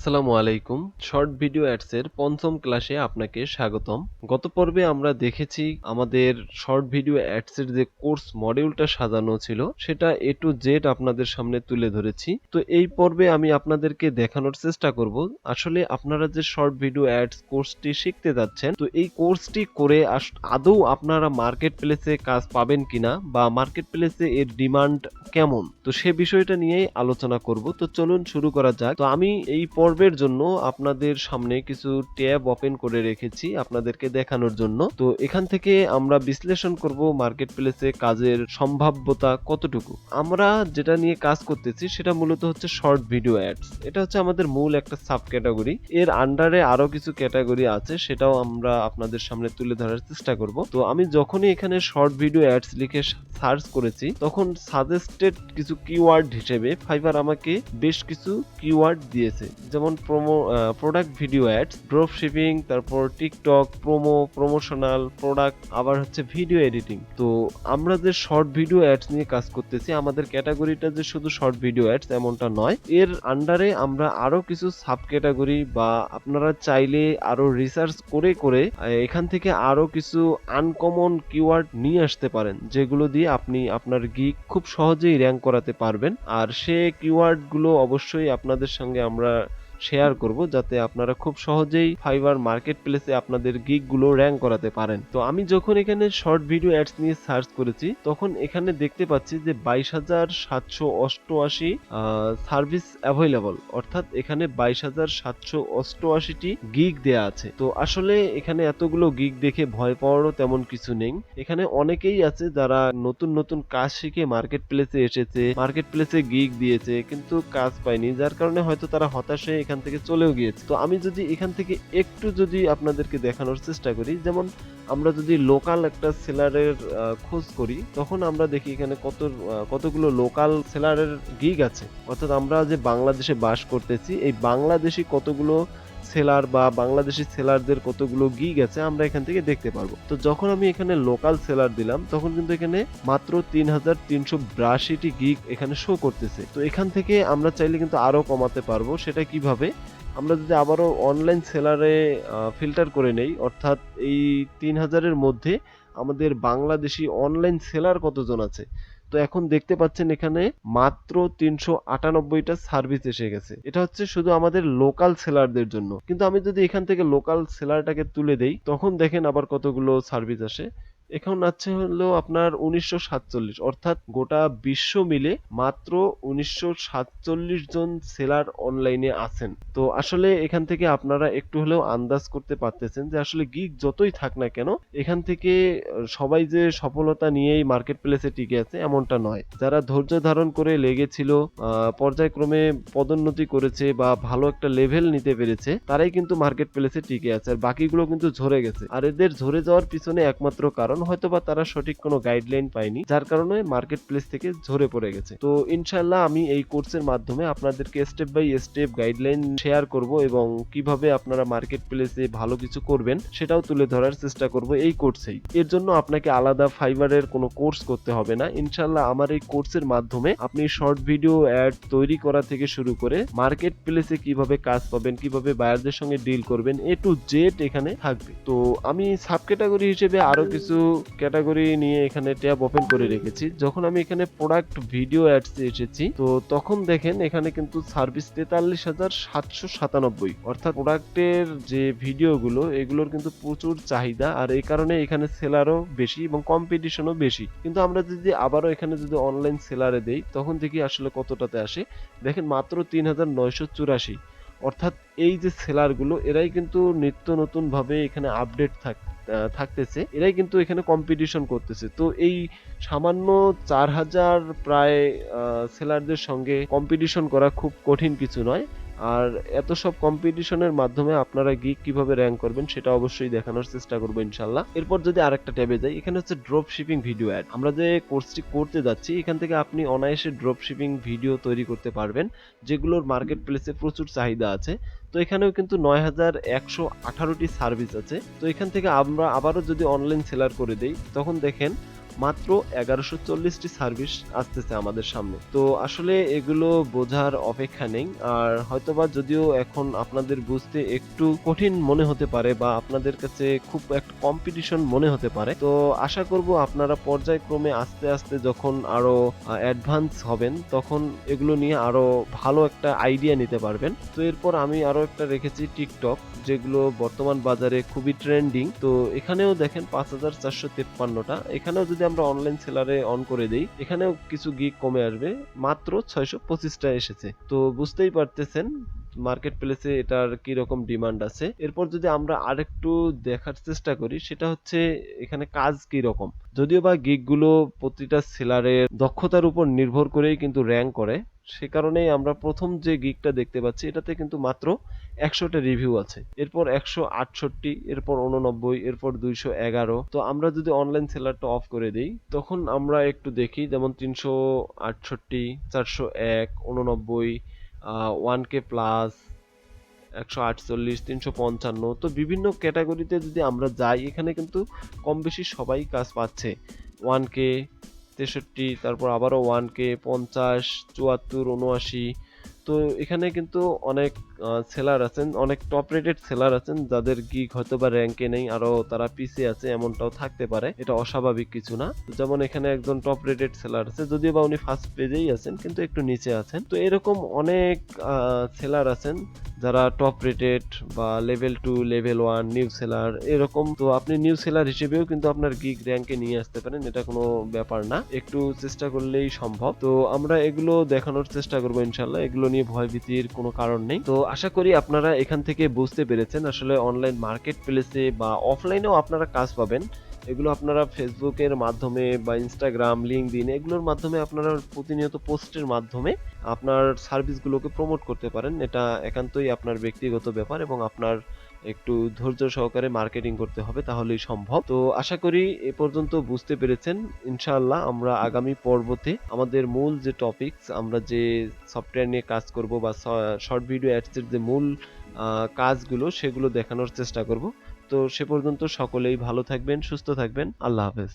আসসালামু আলাইকুম। Short video অ্যাডসের পঞ্চম ক্লাসে আপনাকে স্বাগতম। গত পর্বে আমরা দেখেছি আমাদের শর্ট ভিডিও অ্যাডসের যে কোর্স মডিউলটা সাজানো ছিল সেটা A to Z আপনাদের সামনে তুলে ধরেছি। তো এই পর্বে আমি আপনাদেরকে দেখানোর চেষ্টা করব আসলে আপনারা যে শর্ট ভিডিও অ্যাডস কোর্সটি শিখতে যাচ্ছেন, তো এই কোর্সটি করে আদৌ আপনারা মার্কেট প্লেসে কাজ পাবেন কিনা বা মার্কেট প্লেসে এর ডিমান্ড কেমন, তো সে বিষয়টা নিয়েই আলোচনা করব। তো চলুন শুরু করা যাক। তো আমি এই পর্বের জন্য আপনাদের সামনে কিছু ট্যাব ওপেন করে রেখেছি আপনাদেরকে দেখানোর জন্য। তো এখান থেকে আমরা বিশ্লেষণ করব মার্কেট প্লেসে কাজের সম্ভাব্যতা কতটুকু। আমরা যেটা নিয়ে কাজ করতেছি সেটা মূলত হচ্ছে শর্ট ভিডিও অ্যাডস। এটা হচ্ছে আমাদের মূল একটা সাব ক্যাটাগরি। এর আন্ডারে আরো কিছু ক্যাটাগরি আছে, সেটাও আমরা আপনাদের সামনে তুলে ধরার চেষ্টা করব। তো আমি যখনই এখানে শর্ট ভিডিও অ্যাডস লিখে সার্চ করেছি তখন সাজেস্টেড কিছু কিওয়ার্ড হিসেবে ফাইবার আমাকে বেশ কিছু কিওয়ার্ড দিয়েছে, যেমন product video ads, drop shipping, তারপর টিকটক, প্রমোশনাল প্রোডাক্ট, আবার হচ্ছে ভিডিও এডিটিং। তো আমরা যে শর্ট ভিডিও অ্যাডস নিয়ে কাজ করতেছি, আমাদের ক্যাটাগরিটা যে শুধু শর্ট ভিডিও অ্যাডস এমনটা নয়, এর আন্ডারে আমরা আরো কিছু সাব ক্যাটাগরি বা আপনারা চাইলে আরো রিসার্চ করে করে এখান থেকে আরো কিছু আনকমন কিওয়ার্ড নিয়ে আসতে পারেন, যেগুলো দিয়ে আপনি আপনার গিগ খুব সহজেই র্যাঙ্ক করাতে পারবেন। আর সে কিওয়ার্ড গুলো অবশ্যই আপনাদের সঙ্গে আমরা শেয়ার করব, যাতে আপনারা খুব সহজেই ফাইবার মার্কেট প্লেসে আপনাদের গিগ গুলো র্যাঙ্ক করাতে পারেন। তো আমি যখন এখানে শর্ট ভিডিও অ্যাডস নিয়ে সার্চ করেছি তখন এখানে দেখতে পাচ্ছি যে 22,788 সার্ভিস অ্যাভেলেবল, অর্থাৎ এখানে 22,788টি গিগ দেয়া আছে। তো আসলে এখানে এতগুলো গিগ দেখে ভয় পাওয়ারও তেমন কিছু নেই। এখানে অনেকেই আছে যারা নতুন নতুন কাজ শিখে মার্কেট প্লেসে এসেছে, মার্কেট প্লেসে গিগ দিয়েছে কিন্তু কাজ পায়নি, যার কারণে হয়তো তারা হতাশ হয়ে এখান থেকে চলেও গিয়েছে। তো আমি যদি এখান থেকে একটু যদি আপনাদেরকে দেখানোর চেষ্টা করি, যেমন আমরা যদি লোকাল একটা সেলারের খোঁজ করি তখন আমরা দেখি এখানে কতগুলো লোকাল সেলারের গিগ আছে, অর্থাৎ আমরা যে বাংলাদেশে বাস করতেছি এই বাংলাদেশি কতগুলো সেলার বা বাংলাদেশি সেলারদের কতগুলো গিগ আছে আমরা এখান থেকে দেখতে পারবো। তো যখন আমি এখানে লোকাল সেলার দিলাম তখন কিন্তু এখানে মাত্র 3,382টি গিগ এখানে শো করতেছে। তো এখান থেকে আমরা চাইলে কিন্তু আরো কমাতে পারবো। সেটা কিভাবে? আমরা যদি আবারও অনলাইন সেলারে ফিল্টার করে নেই, অর্থাৎ এই 3,000-এর মধ্যে আমাদের বাংলাদেশি অনলাইন সেলার কতজন আছে, তো এখন দেখতে পাচ্ছেন এখানে মাত্র 398টা সার্ভিস এসে গেছে। এটা হচ্ছে শুধু আমাদের লোকাল সেলারদের জন্য। কিন্তু আমি যদি এখান থেকে লোকাল সেলারটাকে তুলে দেই তখন দেখেন আবার কতগুলো সার্ভিস আসে। এখন আছে হলো আপনার 1947, অর্থাৎ গোটা বিশ্ব মিলে মাত্র 1947 জন সেলার অনলাইনে আছেন। তো আসলে এখান থেকে আপনারা একটু হলেও আন্দাজ করতে পারতেছেন যে আসলে গিগ যতই থাক না কেন এখান থেকে সবাই যে সফলতা নিয়েই মার্কেট প্লেসে টিকে আছে এমনটা নয়। যারা ধৈর্য ধারণ করে লেগেছিল, পর্যায়ক্রমে পদোন্নতি করেছে বা ভালো একটা লেভেল নিতে পেরেছে, তারাই কিন্তু মার্কেট প্লেসে টিকে আছে, আর বাকিগুলো কিন্তু ঝরে গেছে। আর এদের ঝরে যাওয়ার পিছনে একমাত্র কারণ হয়তোবা তারা সঠিক কোনো গাইডলাইন পায়নি, যার কারণে মার্কেট প্লেস থেকে ঝরে পড়ে গেছে। তো ইনশাআল্লাহ আমি এই কোর্সের মাধ্যমে আপনাদেরকে step by step guideline share করব এবং কিভাবে আপনারা মার্কেট প্লেসে ভালো কিছু করবেন সেটাও তুলে ধরার চেষ্টা করব এই কোর্সেই। এর জন্য আপনাকে আলাদা ফাইবারের কোনো কোর্স করতে হবে না। ইনশাআল্লাহ আমার এই কোর্সের মাধ্যমে আপনি শর্ট ভিডিও অ্যাড তৈরি করা থেকে শুরু করে মার্কেট প্লেসে কিভাবে কাজ পাবেন, কিভাবে বায়ারদের সঙ্গে ডিল করবেন, A to Z এখানে থাকবে। তো আমি সাব ক্যাটাগরি হিসেবে আরো কিছু ক্যাটাগরি নিয়ে এখানে ট্যাব ওপেন করে রেখেছি। যখন আমি এখানে প্রোডাক্ট ভিডিও অ্যাডস এসেছি তো তখন দেখেন এখানে কিন্তু সার্ভিস 43,797, অর্থাৎ প্রোডাক্টের যে ভিডিওগুলো এগুলোর কিন্তু প্রচুর চাহিদা, আর এই কারণে এখানে সেলারও বেশি এবং কম্পিটিশনও বেশি। কিন্তু আমরা যদি আবারও এখানে যদি অনলাইন সেলারে দেই তখন দেখি আসলে কতটাতে আসে। দেখেন মাত্র 3,984, অর্থাৎ এই যে সেলারগুলো এরাই কিন্তু নিত্য নতুন ভাবে এখানে আপডেট থাকতেছে, এরাই কিন্তু এখানে কম্পিটিশন করতেছে। তো এই সামান্য 4,000 প্রায় সেলারদের সঙ্গে কম্পিটিশন করা খুব কঠিন কিছু নয়। আর এত সব কম্পিটিশনের মাধ্যমে আপনারা গিগ কিভাবে র্যাঙ্ক করবেন সেটা অবশ্যই দেখানোর চেষ্টা করবো ইনশাল্লাহ। এরপর যদি আরেকটা ট্যাবে যাই, এখানে হচ্ছে ড্রপ শিপিং ভিডিও অ্যাড। আমরা যে কোর্সটি করতে যাচ্ছি এখান থেকে আপনি অনায়াসে ড্রপ শিপিং ভিডিও তৈরি করতে পারবেন, যেগুলোর মার্কেট প্লেসে প্রচুর চাহিদা আছে। তো এখানেও কিন্তু 9,118টি সার্ভিস আছে। তো এখান থেকে আমরা আবারও যদি অনলাইন সেলার করে দেই তখন দেখেন মাত্র 1140টি সার্ভিস আসতেছে আমাদের সামনে। তো আসলে এগুলো বোঝার অপেক্ষা নেই। আর হয়তোবা যদিও এখন আপনাদের বুঝতে একটু কঠিন মনে হতে পারে বা আপনাদের কাছে খুব একটা কম্পিটিশন মনে হতে পারে, তো আশা করব আপনারা পর্যায়ক্রমে আস্তে আস্তে যখন আরো অ্যাডভান্স হবেন তখন এগুলো নিয়ে আরো ভালো একটা আইডিয়া নিতে পারবেন। তো এরপর আমি আরো একটা রেখেছি টিকটক, যেগুলো বর্তমান বাজারে খুবই ট্রেন্ডিং। তো এখানেও দেখেন 5453টা। এখানেও যদি আমরা অনলাইন সেলারে অন করে দেই, এখানেও কিছু গিগ কমে আসবে, মাত্র 625টা এসেছে। তো বুঝতেই পারতেছেন মার্কেট প্লেসে এটার কি রকম ডিমান্ড আছে। এরপর যদি আমরা আরেকটু দেখার চেষ্টা করি, সেটা হচ্ছে এখানে কাজ কি রকম। যদিও বা গিগ গুলো প্রতিটা সেলারের দক্ষতার উপর নির্ভর করেই কিন্তু র্যাঙ্ক করে, সে কারণেই আমরা প্রথম যে গিগটা দেখতে পাচ্ছি এটাতে কিন্তু মাত্র 100টা রিভিউ আছে, এরপর 168, এরপর 89, এরপর 211। তো আমরা যদি অনলাইন সেলারটা অফ করে দিই তখন আমরা একটু দেখি, যেমন 368, 401, 89, 1K প্লাস, 148, 355। তো বিভিন্ন ক্যাটাগরিতে যদি আমরা যাই, এখানে কিন্তু কম বেশি সবাই কাজ পাচ্ছে। 1K, 63, তারপর আবারও 1K, 50, 74, 79। তো এখানে কিন্তু অনেক সেলার আছেন, অনেক টপ রেটেড সেলার আছেন যাদের গিগ হয়তো বা র্যাঙ্কে নেই, আরো তারা পিছিয়ে আছে, এমনটাও থাকতে পারে, এটা অস্বাভাবিক কিছু না। তো যেমন এখানে একজন টপ রেটেড সেলার আছে, যদিও বা উনি ফার্স্ট পেজেই আছেন কিন্তু একটু নিচে আছেন। তো এরকম অনেক সেলার আছেন যারা টপ রেটেড বা লেভেল 2, লেভেল 1 নিউ সেলার এরকম। তো আপনি নিউ সেলার হিসেবেও কিন্তু আপনার গিগ র্যাঙ্কে নিয়ে আসতে পারেন, এটা কোনো ব্যাপার না, একটু চেষ্টা করলেই সম্ভব। তো আমরা এগুলো দেখানোর চেষ্টা করবো ইনশাল্লাহ, এগুলো নিয়ে ভয়ভীতির কোনো কারণ নেই। তো আশা করি আপনারা এখান থেকে বুঝতে পেরেছেন আসলে অনলাইন মার্কেট প্লেসে বা অফলাইনেও আপনারা কাজ পাবেন। এগুলো আপনারা ফেসবুকের মাধ্যমে বা ইনস্টাগ্রাম, লিঙ্কডইন এগুলোর মাধ্যমে আপনারা প্রতিনিয়ত পোস্টের মাধ্যমে আপনার সার্ভিসগুলোকে প্রমোট করতে পারেন। এটা একান্তই আপনার ব্যক্তিগত ব্যাপার এবং আপনার একটু ধৈর্য সহকারে মার্কেটিং করতে হবে, তাহলেই সম্ভব। তো আশা করি এ পর্যন্ত বুঝতে পেরেছেন। ইনশাআল্লাহ আমরা আগামী পর্বতে আমাদের মূল যে টপিকস, আমরা যে সফটওয়্যার নিয়ে কাজ করব বা শর্ট ভিডিও অ্যাডসের যে মূল কাজগুলো সেগুলো দেখানোর চেষ্টা করব। তো সে পর্যন্ত সকলেই ভালো থাকবেন, সুস্থ থাকবেন। আল্লাহ হাফেজ।